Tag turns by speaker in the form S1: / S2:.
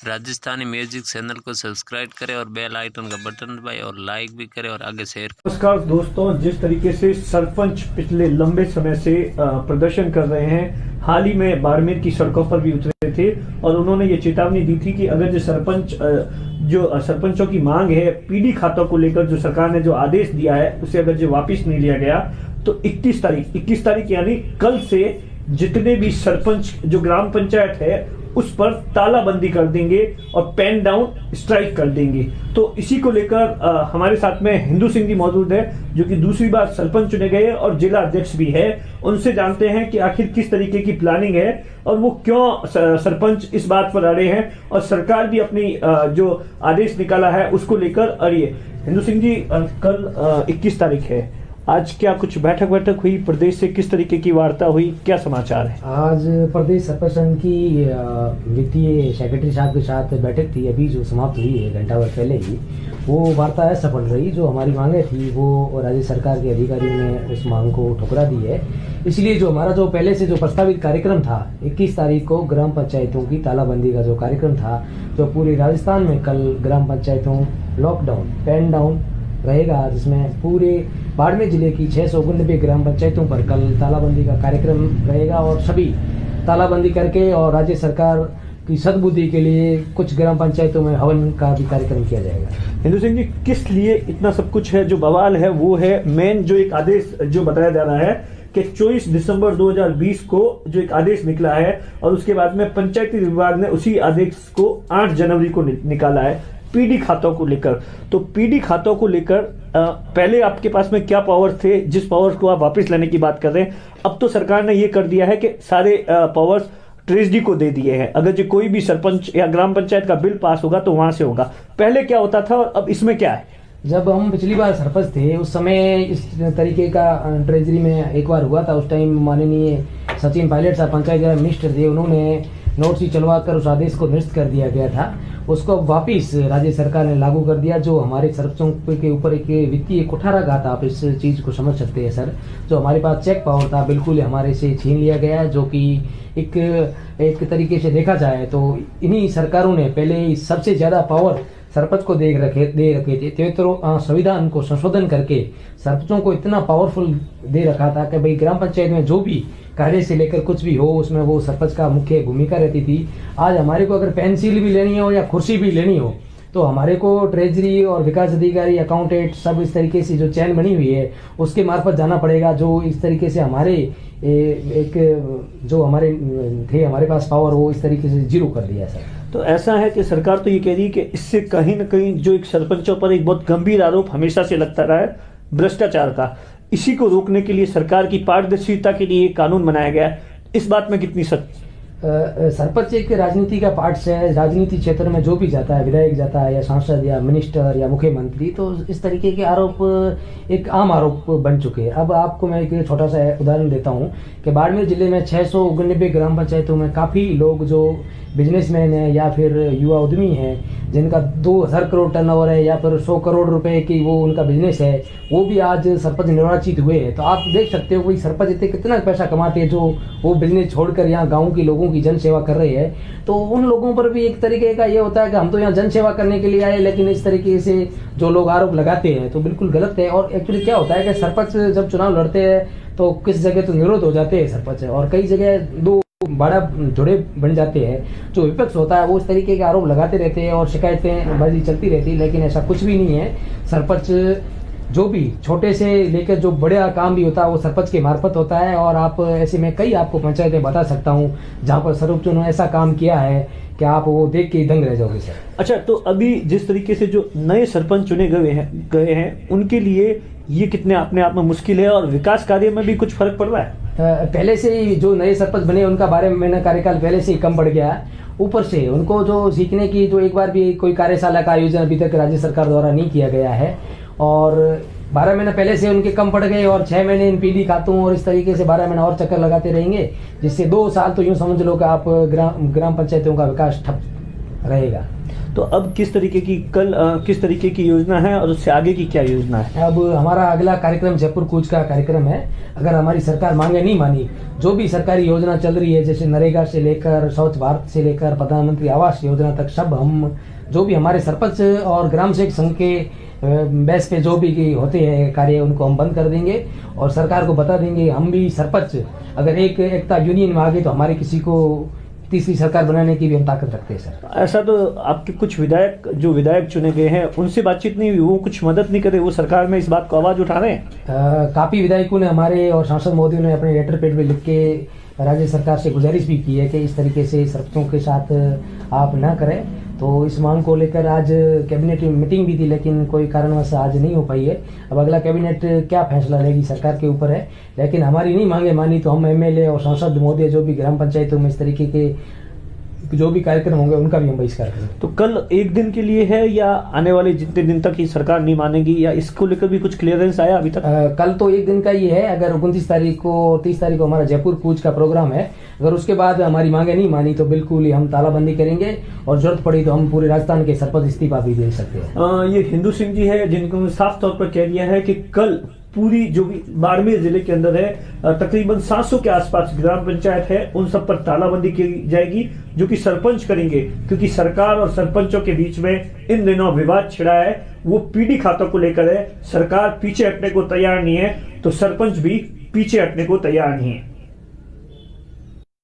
S1: Rajasthani music channel को subscribe करें और बेल आइकन का बटन दबाएं और लाइक भी करें और आगे शेयर करें।
S2: नमस्कार दोस्तों, जिस तरीके से सरपंच पिछले लंबे समय से प्रदर्शन कर रहे हैं, हाल ही में बाड़मेर की सड़कों पर भी उतरे थे और उन्होंने ये चेतावनी दी थी कि अगर जो सरपंचों की मांग है पीडी खातों को लेकर, जो सरकार ने जो आदेश दिया है उसे अगर जो वापस नहीं लिया गया तो 21 तारीख यानी कल से जितने भी सरपंच जो ग्राम पंचायत है उस पर तालाबंदी कर देंगे और पेन डाउन स्ट्राइक कर देंगे। तो इसी को लेकर हमारे साथ में हिंदू सिंह जी मौजूद है, जो कि दूसरी बार सरपंच चुने गए और जिला अध्यक्ष भी है। उनसे जानते हैं कि आखिर किस तरीके की प्लानिंग है और वो क्यों सरपंच इस बात पर अड़े हैं और सरकार भी अपनी जो आदेश निकाला है उसको लेकर अड़ी है। हिंदू सिंह जी, कल 21 तारीख है, आज क्या कुछ बैठक हुई प्रदेश से, किस तरीके की वार्ता हुई, क्या समाचार है?
S3: आज प्रदेश सरपंच संघ की वित्तीय सेक्रेटरी साहब के साथ बैठक थी, अभी जो समाप्त हुई है घंटा भर पहले ही। वो वार्ता सफल रही। जो हमारी मांगे थी वो राज्य सरकार के अधिकारियों ने उस मांग को ठुकरा दी है। इसलिए जो हमारा जो पहले से जो प्रस्तावित कार्यक्रम था 21 तारीख को ग्राम पंचायतों की तालाबंदी का जो कार्यक्रम था, जो पूरे राजस्थान में कल ग्राम पंचायतों लॉकडाउन पेन डाउन रहेगा, जिसमें पूरे बाड़मेर जिले की 699 ग्राम पंचायतों पर कल तालाबंदी का कार्यक्रम रहेगा और सभी तालाबंदी करके और राज्य सरकार की सद्बुद्धि के लिए कुछ ग्राम पंचायतों में हवन का भी कार्यक्रम किया जाएगा।
S2: हिंदू सिंह जी, किस लिए इतना सब कुछ है? जो बवाल है वो है मेन जो एक आदेश जो बताया जा रहा है कि 24 दिसंबर 2020 को जो एक आदेश निकला है और उसके बाद में पंचायती विभाग ने उसी आदेश को 8 जनवरी को निकाला है पीडी खातों को लेकर। तो पीडी खातों को लेकर पहले आपके पास में क्या पावर थे, जिस पावर को आप वापस लाने की बात कर रहे हैं? अब तो सरकार ने ये कर दिया है कि सारे पावर्स ट्रेजरी को दे दिए हैं। अगर जो कोई भी सरपंच या ग्राम पंचायत का बिल पास होगा तो वहां से होगा। पहले क्या होता था और अब इसमें क्या है?
S3: जब हम पिछली बार सरपंच थे उस समय इस तरीके का ट्रेजरी में एक बार हुआ था। उस टाइम माननीय सचिन पायलट साहब पंचायत राज मिनिस्टर थे, उन्होंने नोट सी चलवा कर उस आदेश को निरस्त कर दिया गया था। उसको वापिस राज्य सरकार ने लागू कर दिया। जो हमारे सरपंचों के ऊपर एक वित्तीय कुठाराघात, आप इस चीज़ को समझ सकते हैं सर। जो हमारे पास चेक पावर था बिल्कुल हमारे से छीन लिया गया है, जो कि एक तरीके से देखा जाए तो इन्हीं सरकारों ने पहले सबसे ज़्यादा पावर सरपंच को दे रखे थे। 73 संविधान को संशोधन करके सरपंचों को इतना पावरफुल दे रखा था कि भाई ग्राम पंचायत में जो भी कार्य से लेकर कुछ भी हो उसमें वो सरपंच का मुख्य भूमिका रहती थी। आज हमारे को अगर पेंसिल भी लेनी हो या कुर्सी भी लेनी हो तो हमारे को ट्रेजरी और विकास अधिकारी, अकाउंटेंट सब इस तरीके से जो चैन बनी हुई है उसके मार्फत जाना पड़ेगा। जो इस तरीके से हमारे जो हमारे थे हमारे पास पावर, वो इस तरीके से जीरो कर दिया सर।
S2: तो ऐसा है कि सरकार तो ये कह रही है कि इससे कहीं ना कहीं जो एक सरपंचों पर एक बहुत गंभीर आरोप हमेशा से लगता रहा है भ्रष्टाचार का, इसी को रोकने के लिए सरकार की पारदर्शिता के लिए कानून बनाया गया है। इस बात में कितनी सच?
S3: सरपंच एक राजनीति का पार्ट है। राजनीति क्षेत्र में जो भी जाता है, विधायक जाता है या सांसद या मिनिस्टर या मुख्यमंत्री, तो इस तरीके के आरोप एक आम आरोप बन चुके हैं। अब आपको मैं एक छोटा सा उदाहरण देता हूं कि बाड़मेर जिले में 699 ग्राम पंचायतों में काफ़ी लोग जो बिजनेसमैन है या फिर युवा उद्यमी हैं, जिनका 2000 करोड़ टर्नओवर है या फिर 100 करोड़ रुपए की वो उनका बिजनेस है, वो भी आज सरपंच निर्वाचित हुए हैं। तो आप देख सकते हो कि सरपंच इतने कितना पैसा कमाते हैं जो वो बिजनेस छोड़कर यहाँ गाँव के लोगों की जन सेवा कर रहे हैं। तो उन लोगों पर भी एक तरीके का ये होता है कि हम तो यहाँ जन सेवा करने के लिए आए, लेकिन इस तरीके से जो लोग आरोप लगाते हैं तो बिल्कुल गलत है। और एक्चुअली क्या होता है कि सरपंच जब चुनाव लड़ते हैं तो किस जगह तो निरोध हो जाते हैं सरपंच, और कई जगह दो बड़ा जोड़े बन जाते हैं। जो विपक्ष होता है वो इस तरीके के आरोप लगाते रहते हैं और शिकायतें बाजी चलती रहती है, लेकिन ऐसा कुछ भी नहीं है। सरपंच जो भी छोटे से लेकर जो बड़ा काम भी होता है वो सरपंच के मार्फत होता है। और आप ऐसे में कई आपको पंचायतें बता सकता हूँ जहाँ पर सरपंचों ने ऐसा काम किया है कि आप वो देख के दंग रह जाओगे सर। अच्छा, तो अभी जिस तरीके से जो नए सरपंच चुने गए हैं उनके लिए ये कितने अपने आप में मुश्किल है और विकास कार्य में भी कुछ फर्क पड़ रहा है? पहले से ही जो नए सरपंच बने उनका 12 महीना कार्यकाल पहले से ही कम बढ़ गया है। ऊपर से उनको जो सीखने की जो एक बार भी कोई कार्यशाला का आयोजन अभी तक राज्य सरकार द्वारा नहीं किया गया है, और 12 महीना पहले से उनके कम पड़ गए और 6 महीने इन पीडी खातों और इस तरीके से 12 महीना और चक्कर लगाते रहेंगे, जिससे 2 साल तो यूँ समझ लो कि आप ग्राम पंचायतों का विकास ठप रहेगा।
S2: तो अब किस तरीके की किस तरीके की योजना है और उससे आगे की क्या योजना है?
S3: अब हमारा अगला कार्यक्रम जयपुर कूच का कार्यक्रम है। अगर हमारी सरकार मांगे नहीं मानी, जो भी सरकारी योजना चल रही है जैसे नरेगा से लेकर स्वच्छ भारत से लेकर प्रधानमंत्री आवास योजना तक, सब हम जो भी हमारे सरपंच और ग्राम सेवक संघ के बेस पे जो भी होते हैं कार्य उनको हम बंद कर देंगे और सरकार को बता देंगे हम भी सरपंच अगर एक एकता यूनियन में आ गए तो हमारे किसी को तीसरी सरकार बनाने की भी हम ताकत रखते हैं सर।
S2: ऐसा तो आपके कुछ विधायक चुने गए हैं उनसे बातचीत नहीं हुई, वो कुछ मदद नहीं करे, वो सरकार में इस बात को आवाज उठा रहे हैं?
S3: काफी विधायकों ने हमारे और सांसद मोदी ने अपने लेटर पेड में लिख के राज्य सरकार से गुजारिश भी की है कि इस तरीके से सरपंचों के साथ आप ना करें। तो इस मांग को लेकर आज कैबिनेट मीटिंग भी थी लेकिन कोई कारणवश आज नहीं हो पाई है। अब अगला कैबिनेट क्या फैसला लेगी सरकार के ऊपर है, लेकिन हमारी नहीं मांगे मानी तो हम एमएलए और सांसद महोदय जो भी ग्राम पंचायतों में इस तरीके के जो भी कार्यक्रम होंगे उनका भी हम बहिष्कार करेंगे।
S2: तो कल एक दिन के लिए है या आने वाले जितने दिन तक ही सरकार नहीं मानेगी, या इसको लेकर भी कुछ क्लियरेंस आया अभी तक?
S3: कल तो एक दिन का ही है। अगर 29 तारीख को 30 तारीख को हमारा जयपुर कूच का प्रोग्राम है, अगर उसके बाद हमारी मांगे नहीं मानी तो बिल्कुल ही हम तालाबंदी करेंगे और जरूरत पड़ी तो हम पूरे राजस्थान के सरपंच इस्तीफा भी दे सकते हैं।
S2: ये हिंदू सिंह जी है जिनको साफ तौर पर कह दिया है कि कल पूरी जो भी बाड़मेर जिले के अंदर है तकरीबन 700 के आसपास ग्राम पंचायत है उन सब पर तालाबंदी की जाएगी, जो कि सरपंच करेंगे, क्योंकि सरकार और सरपंचों के बीच में इन दिनों विवाद छिड़ा है, वो पीडी खातों को लेकर है। सरकार पीछे हटने को तैयार नहीं है तो सरपंच भी पीछे हटने को तैयार नहीं है।